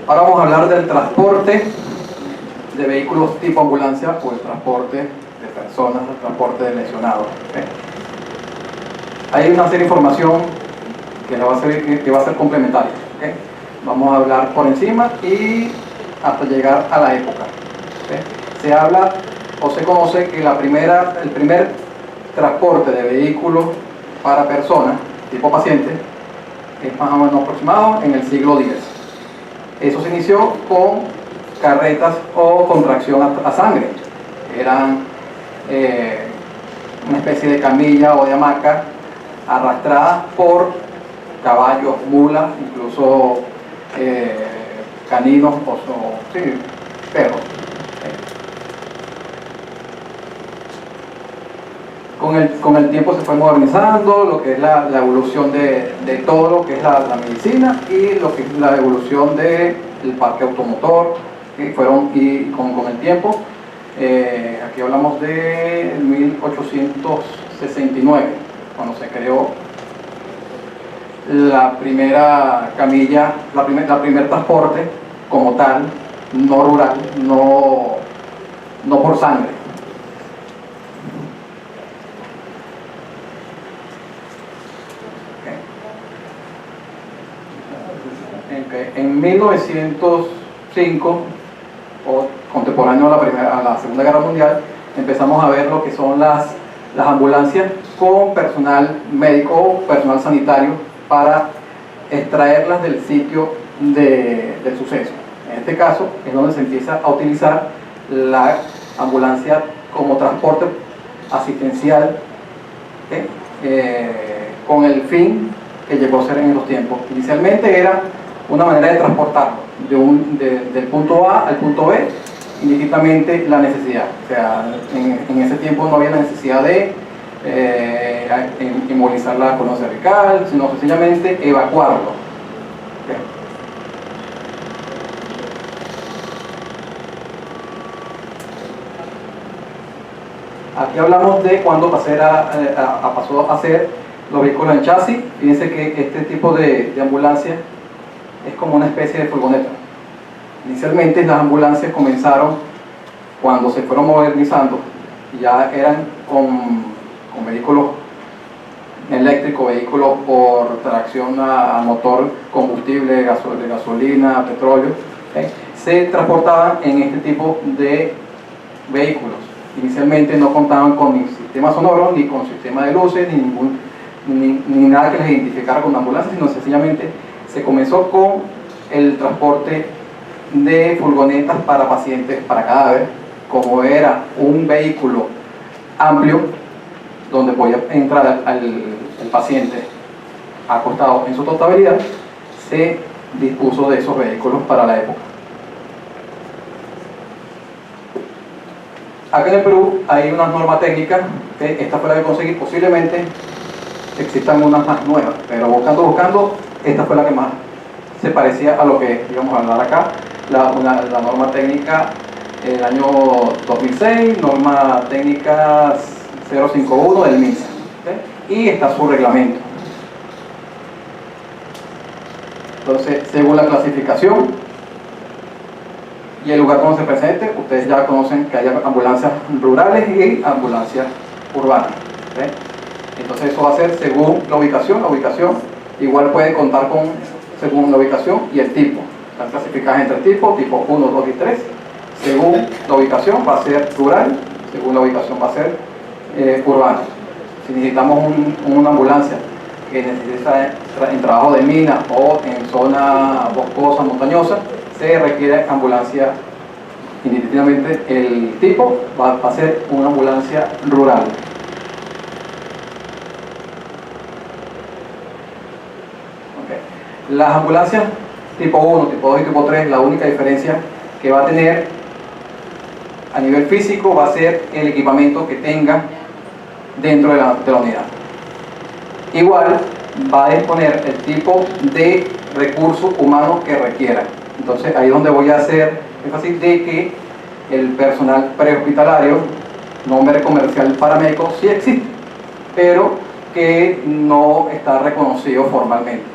Ahora vamos a hablar del transporte de vehículos tipo ambulancia o el transporte de personas, el transporte de lesionados. Hay una serie de información que va a ser complementaria. Vamos a hablar por encima y hasta llegar a la época. Se habla o se conoce que el primer transporte de vehículos para personas tipo paciente es más o menos aproximado en el siglo X. Eso se inició con carretas o con tracción a sangre. Eran una especie de camilla o de hamaca arrastradas por caballos, mulas, incluso caninos o perros. Con el tiempo se fue modernizando lo que es la evolución de todo lo que es la medicina y lo que es la evolución del parque automotor, que fueron y con el tiempo. Aquí hablamos de 1869, cuando se creó la primera camilla, la primer transporte como tal, no rural, no por sangre. En 1905, o contemporáneo a la Segunda Guerra Mundial, empezamos a ver lo que son las ambulancias con personal médico, personal sanitario, para extraerlas del sitio del suceso. En este caso es donde se empieza a utilizar la ambulancia como transporte asistencial, con el fin que llegó a ser en los tiempos. Inicialmente era una manera de transportarlo del punto A al punto B, indistintamente la necesidad. O sea, en ese tiempo no había la necesidad de inmovilizar la columna cervical, sino sencillamente evacuarlo. Aquí hablamos de cuando pasó a ser los vehículos en chasis. Fíjense que este tipo de ambulancia es como una especie de furgoneta. Inicialmente las ambulancias comenzaron, cuando se fueron modernizando, ya eran con vehículos eléctricos, vehículos por tracción a motor combustible, de gasolina, petróleo, se transportaban en este tipo de vehículos. Inicialmente no contaban con ni sistema sonoro, ni con sistema de luces, ni nada que les identificara con ambulancia, sino sencillamente se comenzó con el transporte de furgonetas para pacientes, para cadáver. Como era un vehículo amplio donde podía entrar el paciente acostado en su totalidad, se dispuso de esos vehículos para la época. Acá en el Perú hay una norma técnica, esta fue la que conseguí, posiblemente existan unas más nuevas, pero buscando, esta fue la que más se parecía a lo que íbamos a hablar acá, la norma técnica del año 2006, norma técnica 051 del MINSA, y está su reglamento. Entonces, según la clasificación y el lugar donde se presente, ustedes ya conocen que hay ambulancias rurales y ambulancias urbanas. Entonces eso va a ser según la ubicación. La ubicación igual puede contar según la ubicación y el tipo. Están clasificadas en 3 tipos, tipo 1, 2 y 3. Según la ubicación va a ser rural, según la ubicación va a ser urbana. Si necesitamos una ambulancia que necesita en trabajo de mina o en zona boscosa, montañosa, se requiere ambulancia indistintamente. El tipo va a ser una ambulancia rural. Las ambulancias tipo 1, tipo 2 y tipo 3, la única diferencia que va a tener a nivel físico va a ser el equipamiento que tenga dentro de la unidad. Igual va a disponer el tipo de recurso humano que requiera. Entonces ahí es donde voy a hacer énfasis de que el personal prehospitalario, nombre comercial paramédico, sí existe, pero que no está reconocido formalmente.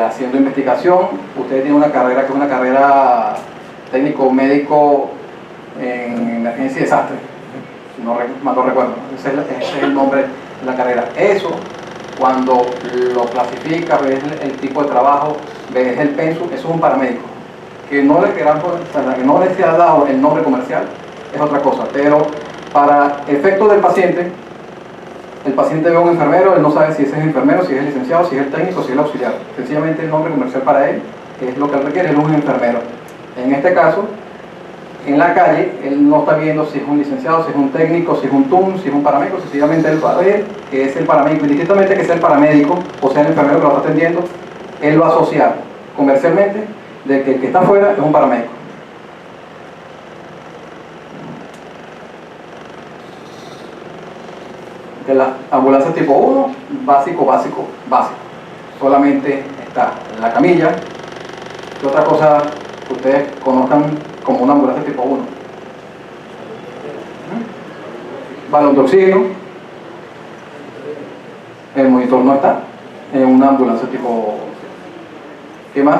haciendo investigación. Ustedes tienen una carrera que es una carrera técnico-médico en emergencia y desastre, si no mal no recuerdo, ese es el nombre de la carrera. Eso, cuando lo clasificas, ves el tipo de trabajo, ves el pensum, eso es un paramédico. Que no le se ha dado el nombre comercial es otra cosa, pero para efectos del paciente, el paciente ve a un enfermero, él no sabe si ese es el enfermero, si es el licenciado, si es el técnico, si es el auxiliar. Sencillamente el nombre comercial para él es lo que él requiere, es un enfermero. En este caso, en la calle, él no está viendo si es un licenciado, si es un técnico, si es un TUM, si es un paramédico, sencillamente él va a ver que es el paramédico, indistintamente que sea el paramédico o sea el enfermero que lo está atendiendo, él va a asociar comercialmente de que el que está afuera es un paramédico. De las ambulancias tipo 1, básico. Solamente está la camilla. ¿Qué otra cosa que ustedes conozcan como una ambulancia tipo 1? Balón de oxígeno. El monitor no está en una ambulancia tipo... ¿Qué más?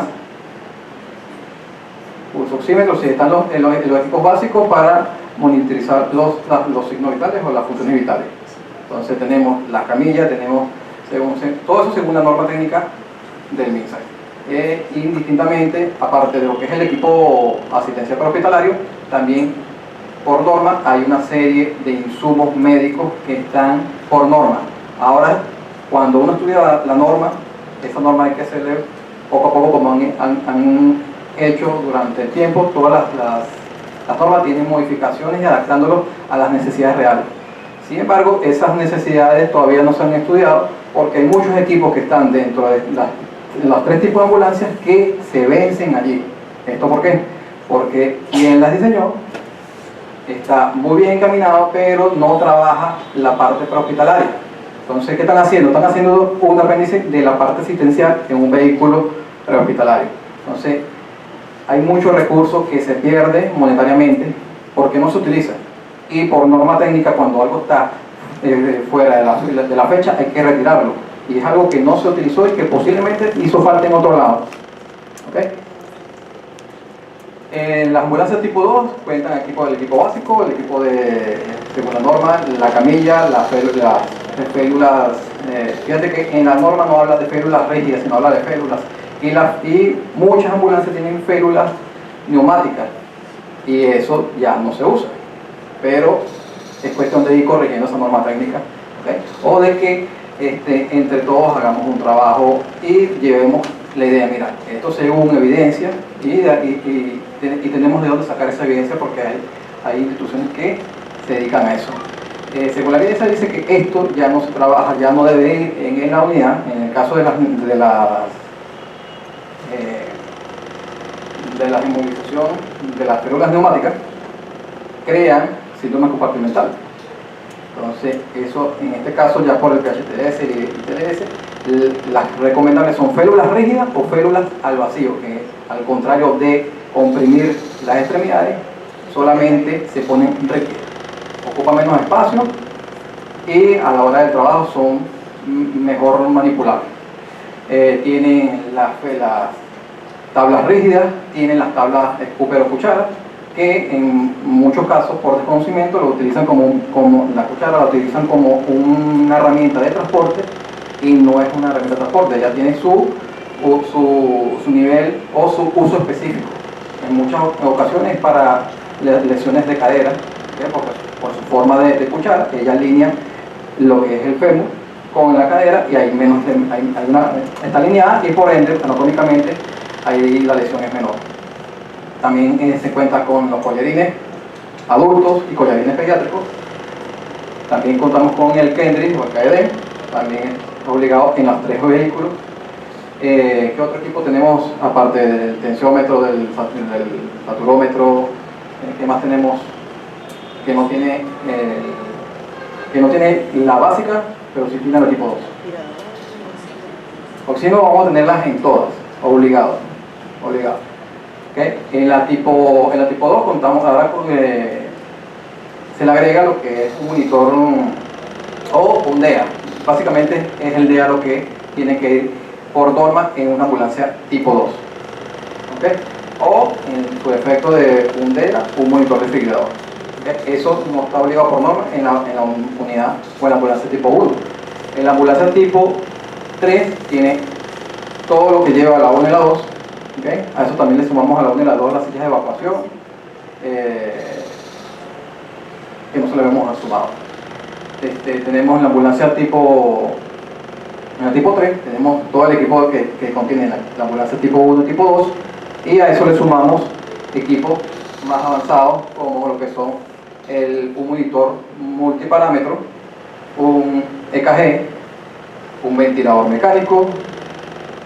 Pulsoxímetros, sí, están los equipos básicos para monitorizar los signos vitales o las funciones vitales. Entonces tenemos la camilla, tenemos todo eso según la norma técnica del MINSAE. Indistintamente, aparte de lo que es el equipo asistencial prehospitalario, también por norma hay una serie de insumos médicos que están por norma. Ahora, cuando uno estudia la norma, esa norma hay que hacerle poco a poco, como han hecho durante el tiempo. Todas las normas tienen modificaciones y adaptándolo a las necesidades reales. Sin embargo, esas necesidades todavía no se han estudiado porque hay muchos equipos que están dentro de los 3 tipos de ambulancias que se vencen allí. ¿Esto por qué? Porque quien las diseñó está muy bien encaminado, pero no trabaja la parte prehospitalaria. Entonces, ¿qué están haciendo? Están haciendo un apéndice de la parte asistencial en un vehículo prehospitalario. Entonces, hay muchos recursos que se pierden monetariamente porque no se utilizan. Y por norma técnica, cuando algo está fuera de la fecha, hay que retirarlo. Y es algo que no se utilizó y que posiblemente hizo falta en otro lado. ¿Okay? En las ambulancias tipo 2 cuentan el equipo básico, el equipo de según la norma, la camilla, las férulas. Fíjate que en la norma no habla de férulas rígidas, sino habla de férulas. Y muchas ambulancias tienen férulas neumáticas. Y eso ya no se usa. Pero es cuestión de ir corrigiendo esa norma técnica, ¿okay? O de que entre todos hagamos un trabajo y llevemos la idea, mira, esto según evidencia y tenemos de dónde sacar esa evidencia porque hay instituciones que se dedican a eso. Según la evidencia dice que esto ya no se trabaja, ya no debe ir en la unidad. En el caso de la inmovilización de las férulas neumáticas, crean síndrome compartimental. Entonces, eso en este caso ya por el PHTS y TLS, las recomendables son férulas rígidas o férulas al vacío, que al contrario de comprimir las extremidades, solamente se ponen rígidas. Ocupa menos espacio y a la hora del trabajo son mejor manipulables. Tienen las tablas rígidas, tienen las tablas escúpero cuchara, que en muchos casos por desconocimiento lo utilizan como la cuchara la utilizan como una herramienta de transporte y no es una herramienta de transporte, ya tiene su nivel o su uso específico. En muchas ocasiones para lesiones de cadera, ¿okay? Por su forma de cuchara, ella alinea lo que es el fémur con la cadera y está alineada y por ende anatómicamente ahí la lesión es menor. También se cuenta con los collarines adultos y collarines pediátricos. También contamos con el Kendrick o el KED, también es obligado en los 3 vehículos. ¿Qué otro equipo tenemos aparte del tensiómetro, del saturómetro? ¿Qué más tenemos que no tiene la básica, pero sí tiene el tipo 2? Oxígeno vamos a tenerlas en todas, obligado. ¿Okay? En la tipo 2 contamos ahora con se le agrega lo que es un monitor o un DEA. Básicamente es el DEA lo que tiene que ir por norma en una ambulancia tipo 2. ¿Okay? O en su defecto de un DELA, un monitor desfibrilador. ¿Okay? Eso no está obligado por norma en la unidad o en la ambulancia tipo 1. En la ambulancia tipo 3 tiene todo lo que lleva a la 1 y la 2. ¿Okay? A eso también le sumamos a la 1 y la 2 las sillas de evacuación, que no se le hemos sumado. Tenemos en la ambulancia tipo 3, tenemos todo el equipo que contiene la ambulancia tipo 1 y tipo 2, y a eso le sumamos equipos más avanzados como lo que son un monitor multiparámetro, un EKG, un ventilador mecánico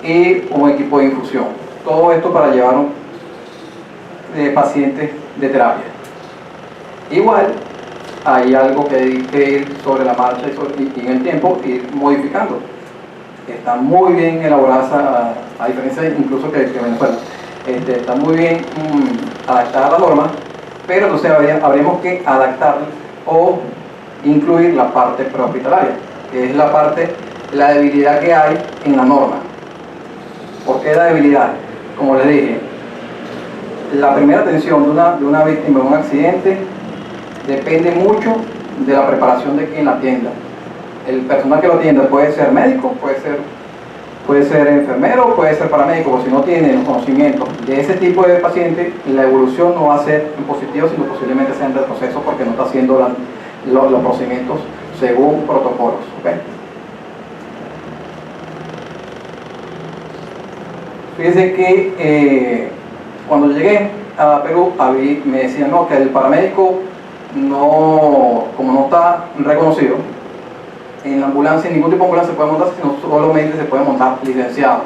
y un equipo de infusión. Todo esto para llevar pacientes de terapia. Igual hay algo que hay que ir sobre la marcha y en el tiempo ir modificando. Está muy bien elaborada, a diferencia incluso que Venezuela. Está muy bien adaptada a la norma, pero entonces habríamos que adaptar o incluir la parte prehospitalaria, que es la debilidad que hay en la norma. ¿Por qué la debilidad? Como les dije, la primera atención de una víctima de un accidente depende mucho de la preparación de quien la atienda. El personal que lo atienda puede ser médico, puede ser enfermero, puede ser paramédico, o si no tiene los conocimientos de ese tipo de paciente, la evolución no va a ser en positivo, sino posiblemente sea en retroceso porque no está haciendo los procedimientos según protocolos. ¿Okay? Fíjense que cuando llegué a Perú me decían no, que el paramédico como no está reconocido en la ambulancia, en ningún tipo de ambulancia se puede montar, sino solamente se puede montar licenciado.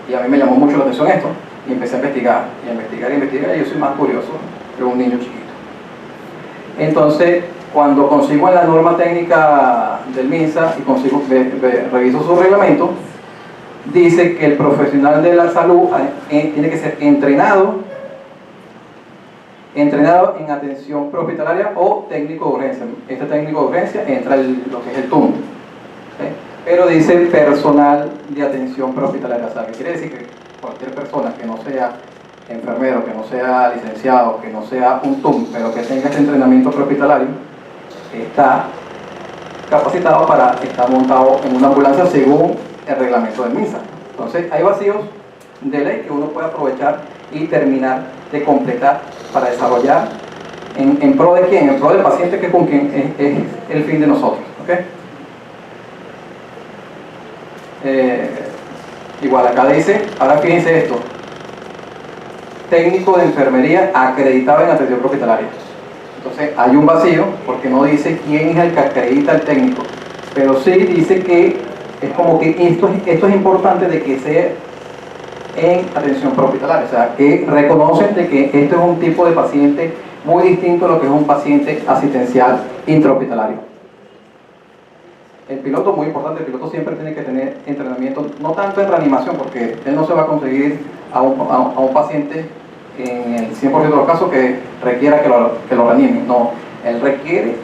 Y a mí me llamó mucho la atención esto y empecé a investigar y yo soy más curioso que un niño chiquito. Entonces, cuando consigo en la norma técnica del MINSA y reviso su reglamento, dice que el profesional de la salud tiene que ser entrenado en atención prehospitalaria o técnico de urgencia. Este técnico de urgencia entra lo que es el TUM. ¿Sí? Pero dice personal de atención prehospitalaria. O sea, que quiere decir que cualquier persona que no sea enfermero, que no sea licenciado, que no sea un TUM, pero que tenga este entrenamiento prehospitalario, está capacitado para estar montado en una ambulancia según el reglamento del MINSA. Entonces hay vacíos de ley que uno puede aprovechar y terminar de completar para desarrollar en pro de quién, en pro del paciente, que con quien es el fin de nosotros. ¿Okay? Igual acá dice, ahora fíjense esto: técnico de enfermería acreditado en atención prehospitalaria. Entonces hay un vacío porque no dice quién es el que acredita al técnico, pero sí dice que es como que esto es importante de que sea en atención prehospitalaria, o sea, que reconocen de que esto es un tipo de paciente muy distinto a lo que es un paciente asistencial intrahospitalario. El piloto, muy importante, el piloto siempre tiene que tener entrenamiento, no tanto en reanimación, porque él no se va a conseguir a un paciente en el 100% de los casos que requiera que lo reanime. No, él requiere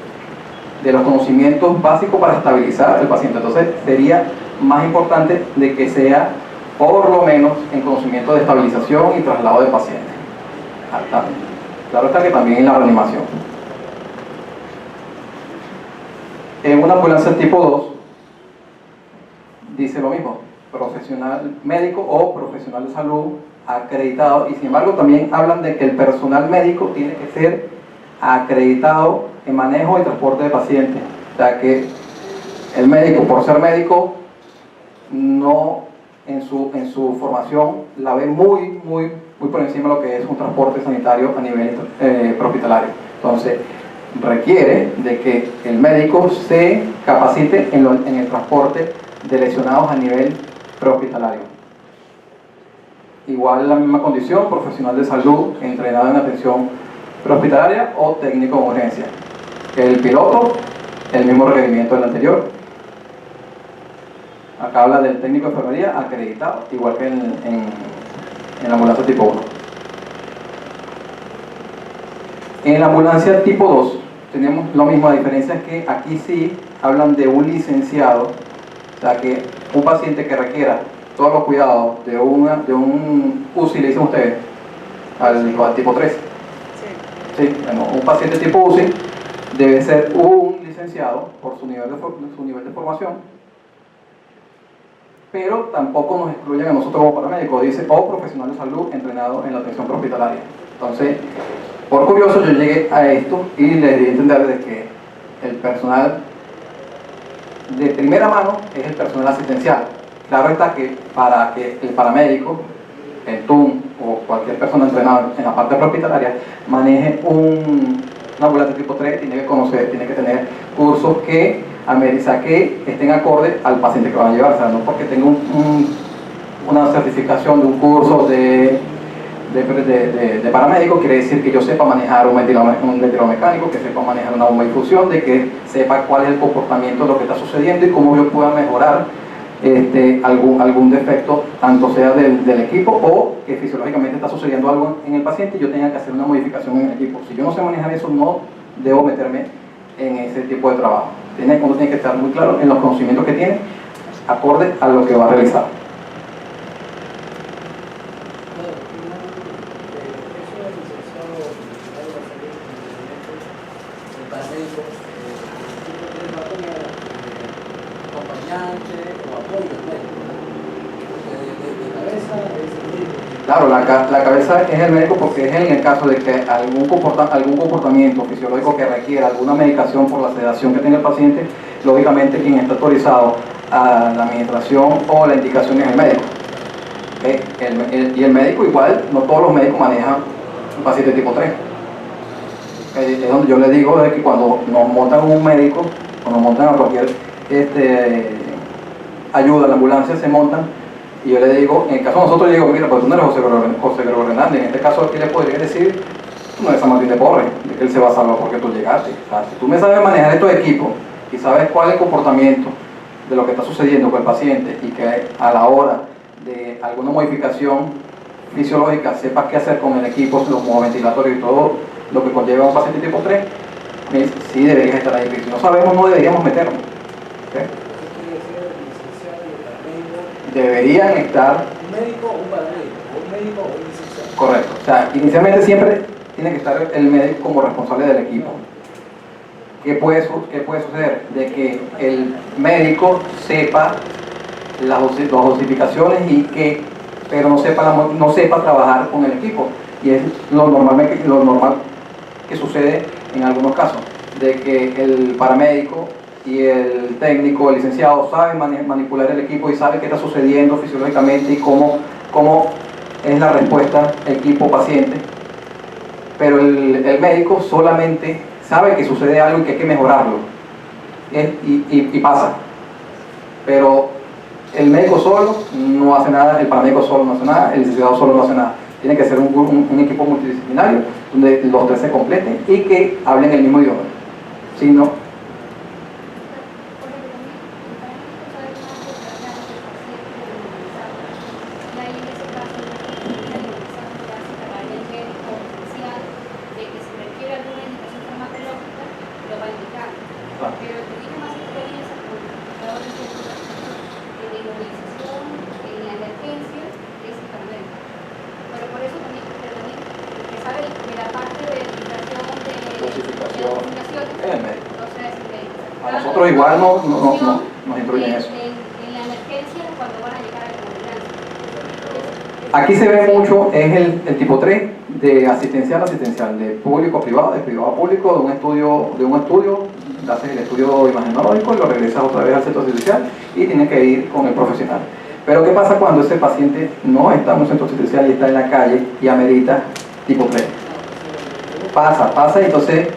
de los conocimientos básicos para estabilizar al paciente. Entonces sería más importante de que sea por lo menos en conocimiento de estabilización y traslado del paciente. Claro está que también en la reanimación. En una ambulancia tipo 2 dice lo mismo: profesional médico o profesional de salud acreditado, y sin embargo también hablan de que el personal médico tiene que ser acreditado en manejo y transporte de pacientes. O sea que el médico, por ser médico, no en su formación la ve muy por encima de lo que es un transporte sanitario a nivel prehospitalario. Entonces requiere de que el médico se capacite en el transporte de lesionados a nivel prehospitalario. Igual la misma condición, profesional de salud entrenado en atención prehospitalaria o técnico de urgencia. El piloto, el mismo requerimiento del anterior. Acá habla del técnico de enfermería acreditado, igual que en la ambulancia tipo 1. En la ambulancia tipo 2 tenemos lo mismo, la diferencia es que aquí sí hablan de un licenciado, o sea que un paciente que requiera todos los cuidados de un UCI, le dicen ustedes, al tipo 3. Sí, bueno, un paciente tipo UCI debe ser un licenciado por su nivel de formación, pero tampoco nos excluyen a nosotros como paramédicos, dice, o profesional de salud entrenado en la atención prehospitalaria. Entonces, por curioso, yo llegué a esto y les di a entender de que el personal de primera mano es el personal asistencial. Claro está que para que el paramédico, el TUM o cualquier persona entrenada en la parte prehospitalaria maneje una ambulancia tipo 3, tiene que conocer, tiene que tener cursos que estén acorde al paciente que van a llevar. O sea, no porque tenga una certificación de un curso de paramédico quiere decir que yo sepa manejar un ventilador mecánico, que sepa manejar una bomba de infusión, de que sepa cuál es el comportamiento de lo que está sucediendo y cómo yo pueda mejorar algún defecto, tanto sea del equipo o que fisiológicamente está sucediendo algo en el paciente y yo tenga que hacer una modificación en el equipo. Si yo no sé manejar eso, no debo meterme en ese tipo de trabajo. Uno tiene que estar muy claro en los conocimientos que tiene, acorde a lo que va a realizar. Claro, la cabeza es el médico porque es en el caso de que algún comportamiento fisiológico que requiera alguna medicación por la sedación que tenga el paciente, lógicamente quien está autorizado a la administración o la indicación es el médico. Y el médico igual, no todos los médicos manejan un paciente tipo 3. Es donde yo le digo de que cuando nos montan un médico, cuando montan a cualquier ayuda a la ambulancia, se montan. Y yo le digo, en el caso de nosotros, le digo, mira, pues tú no eres José Gregorio Hernández, en este caso aquí le podría decir, tú no eres San Martín de Porres, de que él se va a salvar porque tú llegaste. O sea, si tú me sabes manejar estos equipos y sabes cuál es el comportamiento de lo que está sucediendo con el paciente y que a la hora de alguna modificación fisiológica sepas qué hacer con el equipo, los ventilatorios y todo lo que conlleva un paciente tipo 3, sí deberías estar ahí. Si no sabemos, no deberíamos meternos. ¿Okay? Deberían estar un médico o un paramédico, un médico o un licenciado. Correcto. O sea, inicialmente siempre tiene que estar el médico como responsable del equipo. ¿Qué puede suceder? De que el médico sepa las dosificaciones pero no sepa trabajar con el equipo. Y es lo normal que sucede en algunos casos, de que el paramédico y el técnico, el licenciado, sabe manipular el equipo y sabe qué está sucediendo fisiológicamente y cómo es la respuesta equipo-paciente, pero el médico solamente sabe que sucede algo y que hay que mejorarlo, y pasa, pero el médico solo no hace nada, el paramédico solo no hace nada, el licenciado solo no hace nada. Tiene que ser un equipo multidisciplinario donde los tres se completen y que hablen el mismo idioma. Si no, a nosotros igual nos instruyen eso. En la emergencia, cuando van a llegar a la ambulancia. Aquí se ve mucho, es el tipo 3 de asistencial a asistencial, de público a privado, de privado a público, de un estudio, haces el estudio imagenológico y lo regresas otra vez al centro asistencial y tienes que ir con el profesional. Pero ¿qué pasa cuando ese paciente no está en un centro asistencial y está en la calle y amerita tipo 3? Pasa, y entonces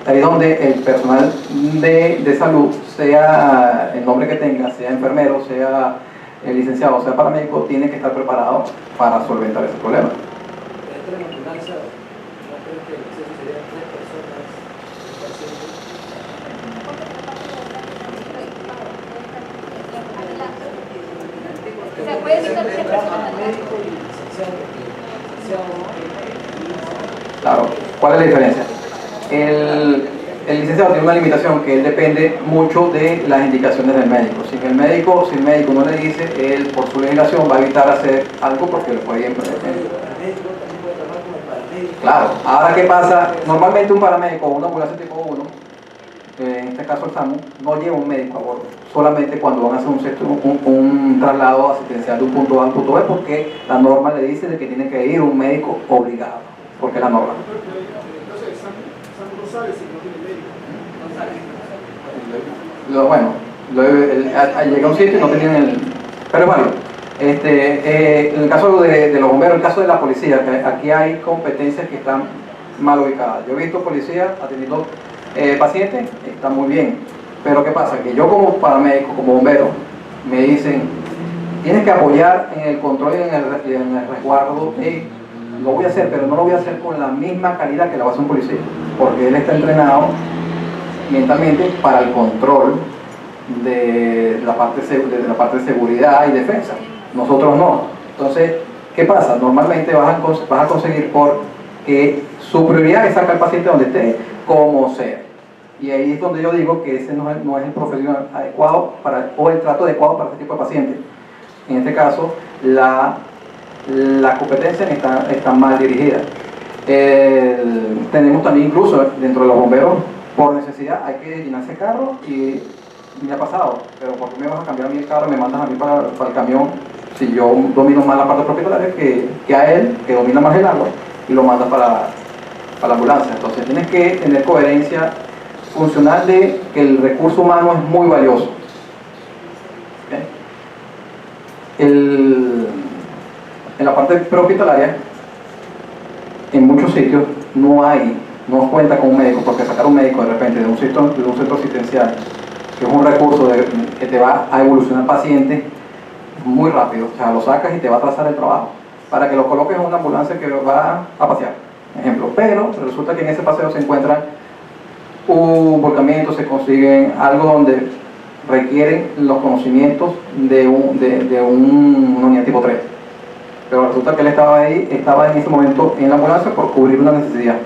ahí es donde el personal de salud, sea el nombre que tenga, sea enfermero, sea el licenciado, sea paramédico, tiene que estar preparado para solventar ese problema. Dentro de la ambulancia, no creo que serían 3 personas, O sea, puede ser tres personas. médico y licenciado, Claro, ¿cuál es la diferencia? el licenciado tiene una limitación que él depende mucho de las indicaciones del médico. Si el médico no le dice, él por su legislación va a evitar hacer algo porque le puede ir. Claro, ahora ¿qué pasa? Normalmente un paramédico o una ambulancia tipo 1, en este caso el SAMU, no lleva un médico a bordo, solamente cuando van a hacer un traslado asistencial de un punto A a un punto B, porque la norma le dice de que tiene que ir un médico obligado, porque es la norma. Entonces, SAMU no sabe si no tiene médico. Bueno, llega a un sitio y no tenían el... Pero bueno, en el caso de los bomberos, en el caso de la policía, que aquí hay competencias que están mal ubicadas. Yo he visto policías atendiendo pacientes, está muy bien, pero ¿qué pasa? Que yo como paramédico, como bombero, me dicen, tienes que apoyar en el control y en el resguardo, lo voy a hacer, pero no lo voy a hacer con la misma calidad que lo va a hacer un policía, porque él está entrenado mentalmente para el control de la parte de seguridad y defensa. Nosotros no. Entonces, ¿qué pasa? Normalmente vas a conseguir porque su prioridad es sacar al paciente donde esté, como sea. Y ahí es donde yo digo que ese no es el profesional adecuado o el trato adecuado para este tipo de pacientes. En este caso, la competencia está mal dirigida. Tenemos también incluso dentro de los bomberos, por necesidad, hay que llenarse el carro y me ha pasado, pero ¿por qué me vas a cambiar a mí el carro y me mandas a mí para el camión si yo domino más la parte propietaria que a él, que domina más el agua, y lo mandas para la ambulancia? Entonces tienes que tener coherencia funcional de que el recurso humano es muy valioso. En la parte propietaria, en muchos sitios no cuenta con un médico, porque sacar un médico de repente de un centro asistencial, que es un recurso que te va a evolucionar el paciente muy rápido, o sea, lo sacas y te va a atrasar el trabajo, para que lo coloques en una ambulancia que va a pasear, ejemplo. Pero resulta que en ese paseo se encuentran un volcamiento, se consiguen algo donde requieren los conocimientos de una unidad tipo 3. Pero resulta que él estaba en ese momento en la ambulancia por cubrir una necesidad.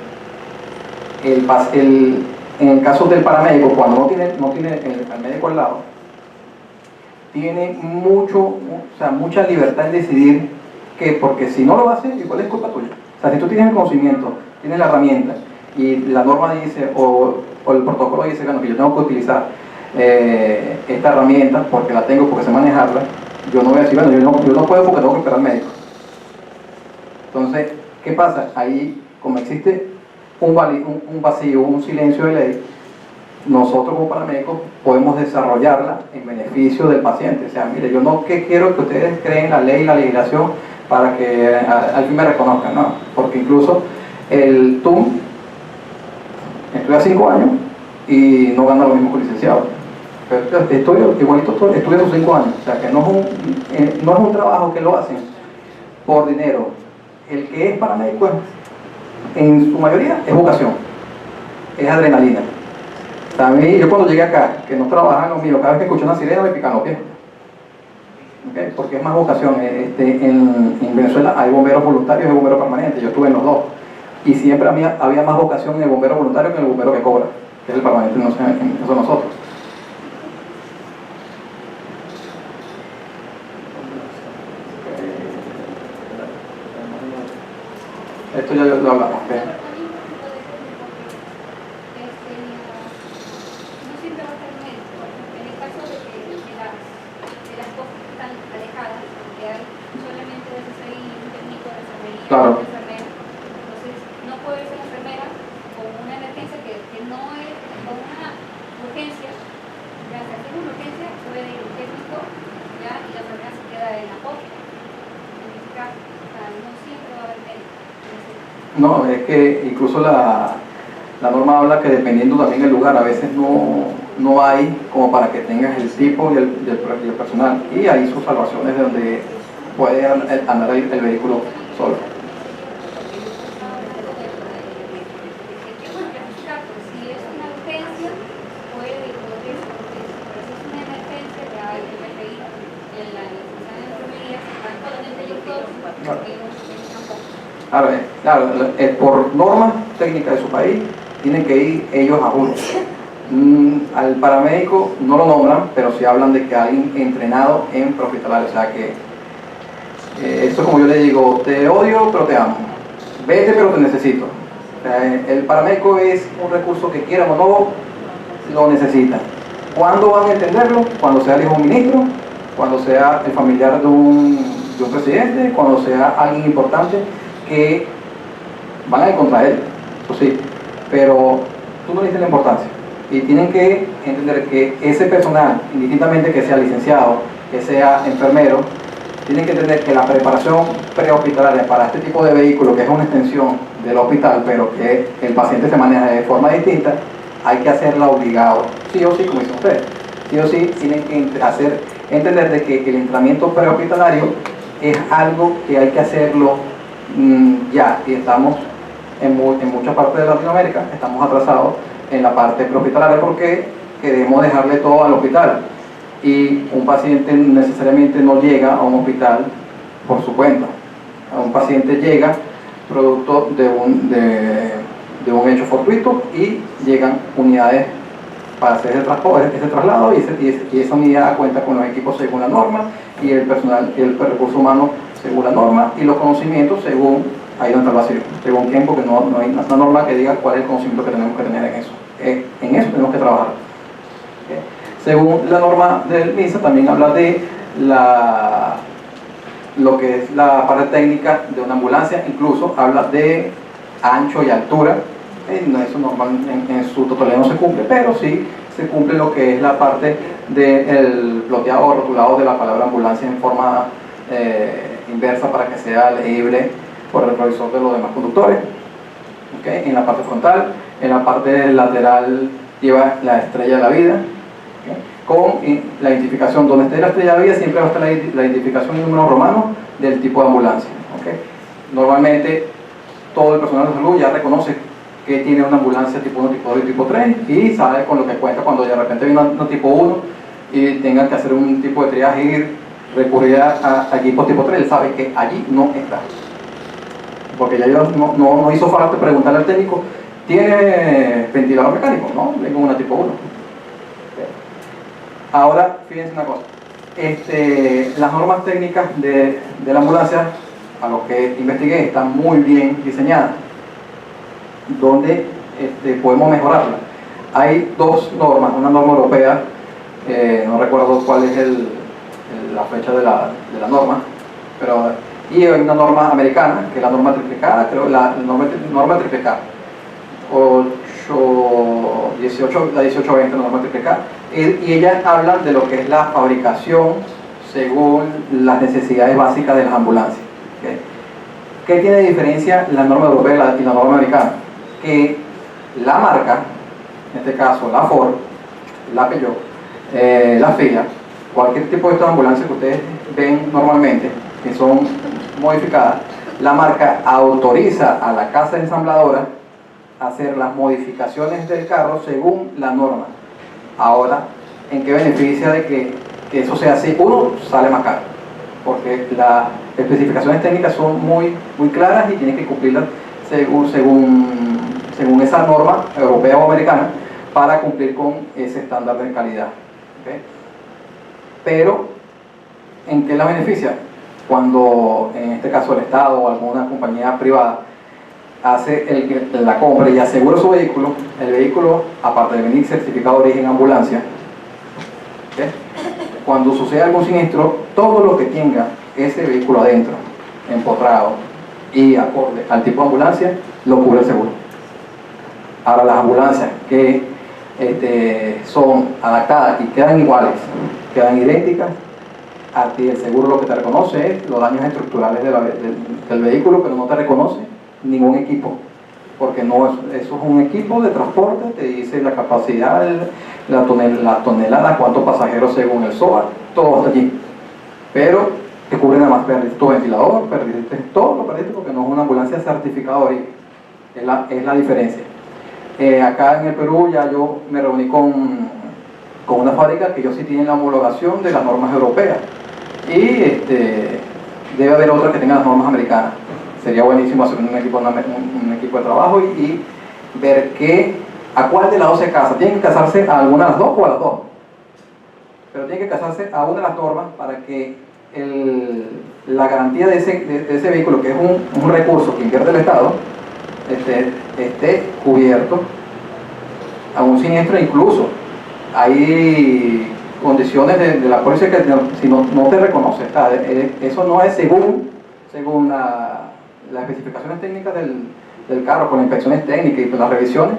En el caso del paramédico, cuando no tiene el médico al lado, tiene mucha libertad en decidir que, porque si no lo hace, igual es culpa tuya. O sea, si tú tienes el conocimiento, tienes la herramienta, y la norma dice, o el protocolo dice, bueno, que yo tengo que utilizar esta herramienta porque la tengo, porque sé manejarla, yo no voy a decir, bueno, yo no puedo porque tengo que esperar al médico. Entonces, ¿qué pasa? Ahí, como existe un vacío, un silencio de ley, nosotros como paramédicos podemos desarrollarla en beneficio del paciente. O sea, mire, yo no quiero que ustedes creen la ley y la legislación para que al fin me reconozcan, no, porque incluso el TUM estudia 5 años y no gana lo mismo que el licenciado, pero estudia sus 5 años. O sea, que no es un trabajo que lo hacen por dinero. El que es paramédico en su mayoría es vocación, es adrenalina. O sea, a mí, yo cuando llegué acá, que no trabajan conmigo, cada vez que escucho una sirena me pican los pies, ¿okay? Porque es más vocación. En Venezuela hay bomberos voluntarios y bomberos permanentes, yo estuve en los dos, y siempre había más vocación en el bombero voluntario que en el bombero que cobra, que es el permanente, no sé, eso nosotros. Esto ya lo hablamos, ¿okay? No siempre va a ser médico. En el caso de las cosas que están alejadas, que hay solamente a veces hay un técnico de enfermería, claro, una enfermera. Entonces, no puede ser enfermera con una emergencia que no es, con una urgencia. Ya, si hay una urgencia, puede ir un técnico, ya, y la enfermera se queda en la posta. En este caso, o sea, no siempre va a haber médico. no, es que incluso la norma habla que dependiendo también del lugar, a veces no hay como para que tengas el tipo y el personal, y hay sus salvaciones de donde puede andar el vehículo solo. Claro, por norma técnica de su país, tienen que ir ellos a uno. Al paramédico no lo nombran, pero sí hablan de que alguien entrenado en prehospitalario, o sea que eso es como yo le digo, te odio pero te amo, vete pero te necesito. O sea, el paramédico es un recurso que quieran o no, lo necesitan. ¿Cuándo van a entenderlo? Cuando sea el hijo de un ministro, cuando sea el familiar de un presidente, cuando sea alguien importante que van a ir contra él, eso sí, pero tú no le dices la importancia. Y tienen que entender que ese personal, indistintamente que sea licenciado, que sea enfermero, tienen que entender que la preparación prehospitalaria para este tipo de vehículo, que es una extensión del hospital, pero que el paciente se maneja de forma distinta, hay que hacerla obligado, sí o sí, como dicen ustedes. Sí o sí, tienen que entender de que el entrenamiento prehospitalario es algo que hay que hacerlo ya, y estamos en muchas partes de Latinoamérica, estamos atrasados en la parte prehospitalaria porque queremos dejarle todo al hospital y un paciente necesariamente no llega a un hospital por su cuenta. Un paciente llega producto de un hecho fortuito y llegan unidades para hacer ese traslado y esa unidad cuenta con los equipos según la norma y el personal, el recurso humano según la norma y los conocimientos según, ahí donde está el vacío, según quién, porque no hay una norma que diga cuál es el conocimiento que tenemos que tener en eso. En eso tenemos que trabajar. Según la norma del MINSA también habla de lo que es la parte técnica de una ambulancia, incluso habla de ancho y altura. Eso normal en su totalidad no se cumple, pero sí se cumple lo que es la parte del ploteado o rotulado de la palabra ambulancia en forma inversa para que sea legible por el retrovisor de los demás conductores. En la parte frontal, en la parte lateral lleva la estrella de la vida, con la identificación. Donde esté la estrella de la vida siempre va a estar la identificación y número romano del tipo de ambulancia. Normalmente todo el personal de salud ya reconoce que tiene una ambulancia tipo 1, tipo 2 y tipo 3 y sabe con lo que cuenta cuando de repente viene una tipo 1 y tengan que hacer un tipo de triaje y recurrir a equipos tipo 3, él sabe que allí no está. Porque ya yo no hizo falta preguntarle al técnico, ¿tiene ventilador mecánico? No, vengo una tipo 1. Ahora, fíjense una cosa, las normas técnicas de la ambulancia, a lo que investigué, están muy bien diseñadas, donde podemos mejorarla. Hay dos normas, una norma europea, no recuerdo cuál es la fecha de la norma, y hay una norma americana, que es la norma triplicada, creo la norma triplicada, la 1820, la norma triplicada, y ellas hablan de lo que es la fabricación según las necesidades básicas de las ambulancias. ¿Qué tiene de diferencia la norma europea y la norma americana? Que la marca, en este caso la Ford, la Peugeot, la Fiat, cualquier tipo de estas ambulancias que ustedes ven normalmente, que son modificadas, la marca autoriza a la casa ensambladora a hacer las modificaciones del carro según la norma. Ahora, ¿en qué beneficia de que eso sea así? Uno, sale más caro, porque las especificaciones técnicas son muy claras y tienen que cumplirlas según esa norma europea o americana para cumplir con ese estándar de calidad. Pero, ¿en qué la beneficia? Cuando, en este caso, el Estado o alguna compañía privada hace la compra y asegura su vehículo, el vehículo, aparte de venir certificado de origen ambulancia, cuando sucede algún siniestro, todo lo que tenga ese vehículo adentro, empotrado y acorde al tipo de ambulancia, lo cubre el seguro. Ahora, las ambulancias que son adaptadas y quedan iguales, quedan idénticas, a ti el seguro lo que te reconoce es los daños estructurales del vehículo, pero no te reconoce ningún equipo, porque eso es un equipo de transporte, te dice la capacidad, la tonelada, cuántos pasajeros según el SOA, todo está allí, pero te cubre nada más, perdiste tu ventilador, perdiste todo, lo perdiste porque no es una ambulancia certificada, es la diferencia. Acá en el Perú ya yo me reuní con una fábrica que ellos sí tienen la homologación de las normas europeas y debe haber otra que tenga las normas americanas. Sería buenísimo hacer un equipo de trabajo y ver a cuál de las dos se casa. Tienen que casarse a alguna de las dos o a las dos. Pero tienen que casarse a una de las normas para que la garantía de ese vehículo, que es un recurso que invierte el Estado, esté cubierto a un siniestro. Incluso hay condiciones de la póliza que si no te reconoce, eso no es según las especificaciones técnicas del carro, con las inspecciones técnicas y con las revisiones,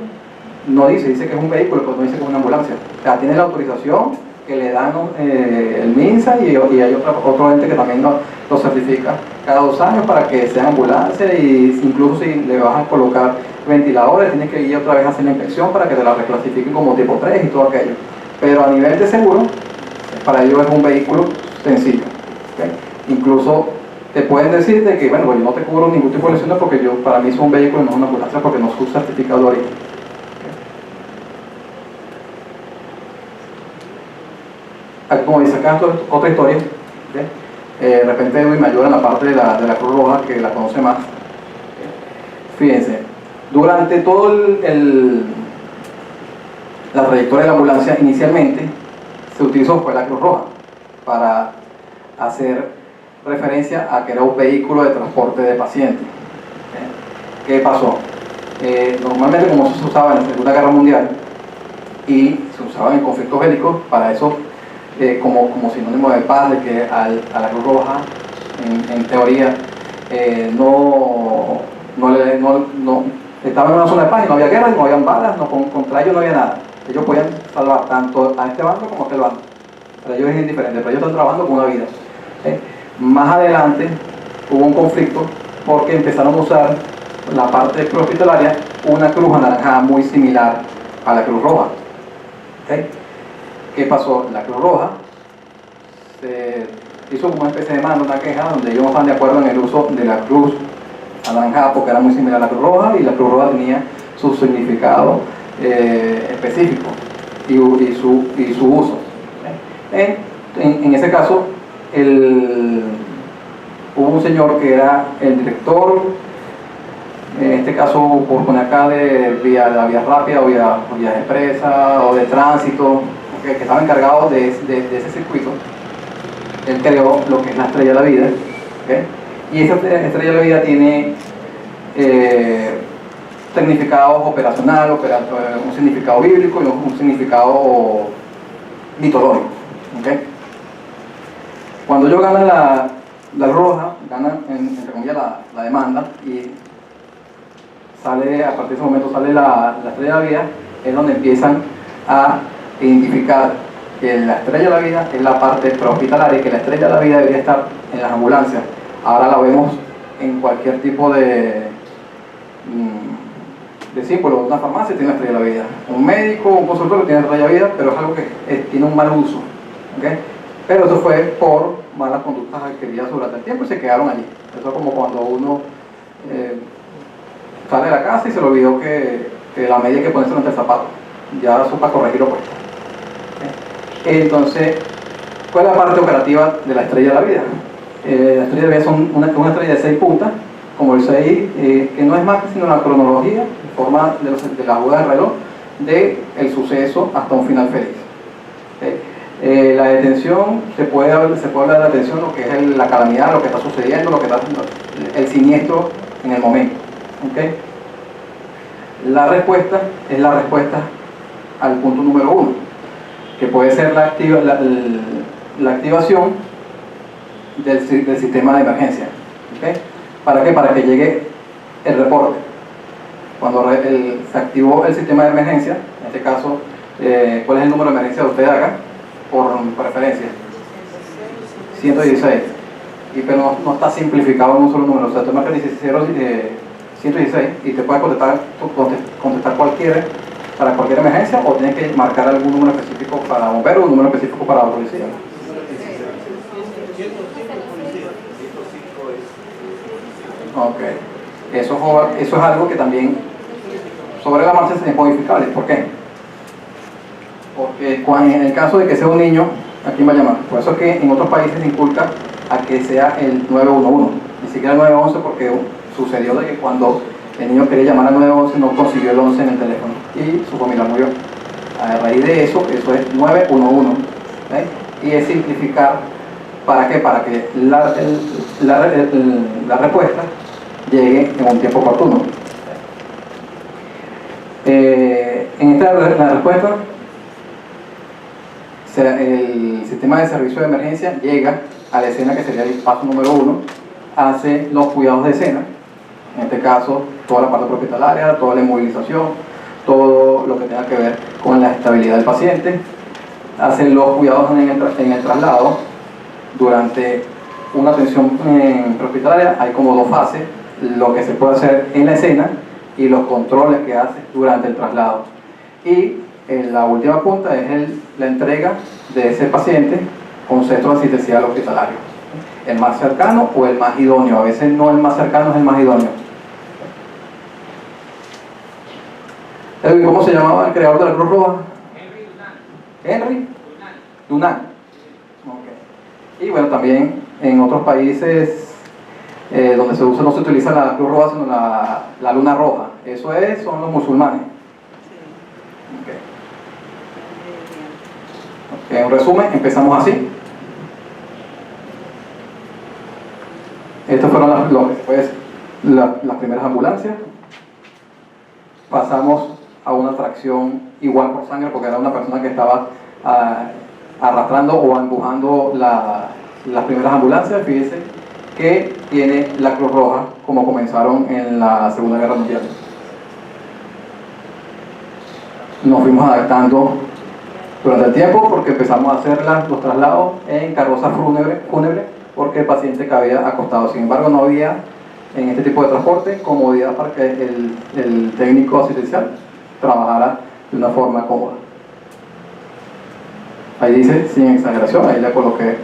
no dice que es un vehículo, pues no dice que es una ambulancia. O sea, tiene la autorización que le dan el MINSA y hay otro ente que también lo certifica cada 2 años para que sea ambulancia, y incluso si le vas a colocar ventiladores tienes que ir otra vez a hacer la inspección para que te la reclasifiquen como tipo 3 y todo aquello. Pero a nivel de seguro, para ellos es un vehículo sencillo, ¿okay? Incluso te pueden decir de que, bueno, pues yo no te cubro ningún tipo de lesiones porque para mí es un vehículo y no es una ambulancia, porque no es un certificado de origen. Como dice acá, otra historia, ¿okay? De repente Edwin me ayuda en la parte de la Cruz Roja, que la conoce más. Fíjense, durante todo la trayectoria de la ambulancia, inicialmente se utilizó la Cruz Roja para hacer referencia a que era un vehículo de transporte de pacientes. ¿Qué pasó? Normalmente, como eso se usaba en la Segunda Guerra Mundial y se usaba en conflictos bélicos, para eso como sinónimo de paz, de que a la Cruz Roja, en teoría, no estaba en una zona de paz y no había guerra, no habían balas, contra ellos no había nada. Ellos podían salvar tanto a este bando como a aquel bando. Para ellos es indiferente, pero ellos están trabajando con una vida. Más adelante hubo un conflicto porque empezaron a usar la parte hospitalaria una cruz anaranjada muy similar a la Cruz Roja. ¿Qué pasó? La Cruz Roja se hizo como una especie de mando, una queja, donde ellos no estaban de acuerdo en el uso de la cruz anaranjada porque era muy similar a la Cruz Roja, y la Cruz Roja tenía su significado específico y su uso. En ese caso, hubo un señor que era el director, en este caso por poner acá de la vía rápida o vía expresa o de tránsito, que estaba encargado de ese circuito. Él creó lo que es la Estrella de la Vida, ¿okay? Y esa Estrella de la Vida tiene significados operacional, un significado bíblico y un significado mitológico, ¿okay? Cuando ellos ganan la Roja, ganan entre comillas la demanda, y a partir de ese momento sale la Estrella de la Vida, es donde empiezan a identificar que la Estrella de la Vida es la parte prehospitalaria y que la Estrella de la Vida debería estar en las ambulancias. Ahora la vemos en cualquier tipo de símbolo. Una farmacia tiene la Estrella de la Vida, un médico, un consultorio tiene la Estrella de la Vida, pero es algo que tiene un mal uso, ¿okay? Pero eso fue por malas conductas adquiridas durante el tiempo y se quedaron allí. Eso es como cuando uno sale de la casa y se le olvidó que la media hay que ponerse entre el zapato. Ya eso para corregirlo pues. Entonces, ¿cuál es la parte operativa de la Estrella de la Vida? La Estrella de la Vida son una estrella de 6 puntas, como dice ahí, que no es más sino la cronología, en forma de la aguja del reloj, del suceso hasta un final feliz. La detención, se puede hablar de la detención, lo que es la calamidad, lo que está sucediendo, el siniestro en el momento. ¿Okay? La respuesta es la respuesta al punto número 1, que puede ser la activación del sistema de emergencia. ¿Okay? ¿Para qué? Para que llegue el reporte. Cuando se activó el sistema de emergencia, en este caso, ¿cuál es el número de emergencia de ustedes acá? Por preferencia. 116. Pero no está simplificado en un solo número. O sea, tú marcas 116 y te puede contestar para cualquier emergencia, o tienes que marcar algún número específico para bomberos o un número específico para la policía. Ok. Eso es algo que también sobre la marcha es modificable. ¿Por qué? Porque en el caso de que sea un niño, ¿a quién va a llamar? Por eso es que en otros países se inculca a que sea el 911, ni siquiera el 911, porque sucedió de que cuando El niño quería llamar al 911, no consiguió el 11 en el teléfono y su familia murió. A raíz de eso es 911. ¿Okay? Y es simplificar, ¿para qué? Para que la respuesta llegue en un tiempo oportuno. En la respuesta, el sistema de servicio de emergencia llega a la escena, que sería el paso número 1, hace los cuidados de escena, en este caso toda la parte hospitalaria, toda la inmovilización, todo lo que tenga que ver con la estabilidad del paciente, hace los cuidados en el traslado. Durante una atención prehospitalaria hay como 2 fases: lo que se puede hacer en la escena y los controles que hace durante el traslado. Y la última punta es la entrega de ese paciente con centro asistencial hospitalario, el más cercano o el más idóneo. A veces no el más cercano, es el más idóneo. Edwin, ¿cómo se llamaba el creador de la Cruz Roja? Henry Dunant. Okay. Y bueno, también en otros países donde no se utiliza la Cruz Roja, sino la Luna Roja. Eso son los musulmanes. Okay. En resumen, empezamos así. Estas fueron las primeras ambulancias. Pasamos a una tracción igual por sangre, porque era una persona que estaba arrastrando o empujando las primeras ambulancias. Fíjense que tiene la Cruz Roja, como comenzaron en la Segunda Guerra Mundial. Nos fuimos adaptando durante el tiempo, porque empezamos a hacer los traslados en carroza fúnebre, porque el paciente cabía acostado. Sin embargo, no había en este tipo de transporte comodidad para que el técnico asistencial trabajara de una forma cómoda. Ahí dice, sin exageración, ahí le coloqué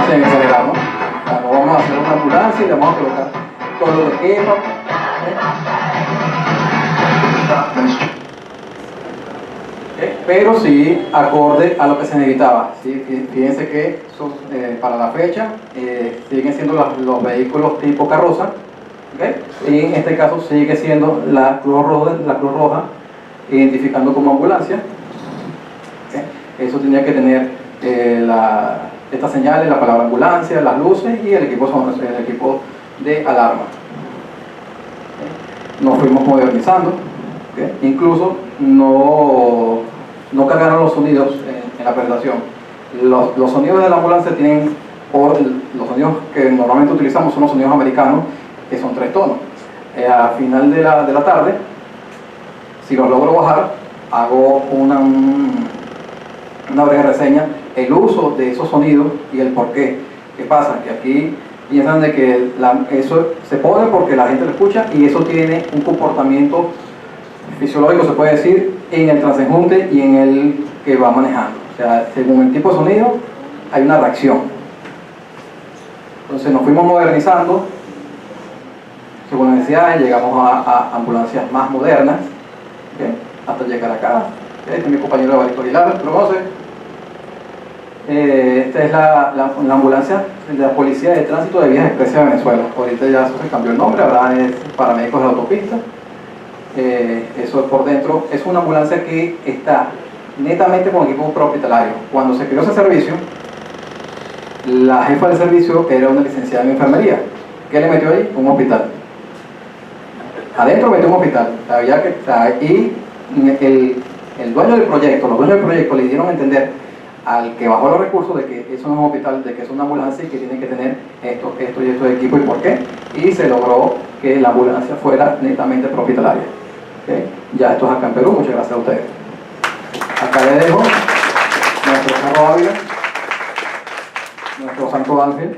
sin exagerar, ¿no? O sea, no vamos a hacer una ambulancia y le vamos a colocar todo lo que quepa. Pero sí acorde a lo que se necesitaba. ¿Sí? Fíjense que para la fecha siguen siendo los vehículos tipo carroza, ¿okay? Y en este caso sigue siendo la Cruz Roja, identificando como ambulancia. ¿Okay? Eso tenía que tener estas señales, la palabra ambulancia, las luces y el equipo de alarma. ¿Okay? Nos fuimos modernizando. ¿Okay? Incluso no cargaron los sonidos en la presentación. Los sonidos de la ambulancia tienen, los sonidos que normalmente utilizamos son los sonidos americanos, que son 3 tonos. Al final de la tarde, si los logro bajar, hago una breve reseña, el uso de esos sonidos y el por qué. ¿Qué pasa? Que aquí piensan de que eso se pone porque la gente lo escucha, y eso tiene un comportamiento fisiológico, se puede decir, en el transeúnte y en el que va manejando. O sea, según el tipo de sonido, hay una reacción. Entonces nos fuimos modernizando según las necesidades, llegamos a ambulancias más modernas, ¿okay? Hasta llegar acá. ¿Okay? Este es mi compañero Evaristo Aguilar, ¿lo conoce? Esta es la ambulancia de la Policía de Tránsito de Vías Expresas de Venezuela. Ahorita ya se cambió el nombre, ahora es Paramédicos de Autopista. Eso es por dentro. Es una ambulancia que está netamente con equipo prehospitalario. Cuando se creó ese servicio, la jefa del servicio era una licenciada en enfermería. ¿Qué le metió ahí? Un hospital. Adentro metió un hospital. Y el dueño del proyecto, los dueños del proyecto le dieron a entender al que bajó los recursos de que eso no es un hospital, de que es una ambulancia y que tiene que tener esto y esto de equipo y por qué. Y se logró que la ambulancia fuera netamente prehospitalaria. ¿Okay? Ya esto es acá en Perú, muchas gracias a ustedes. Acá le dejo nuestro carro Ávila, nuestro Santo Ángel.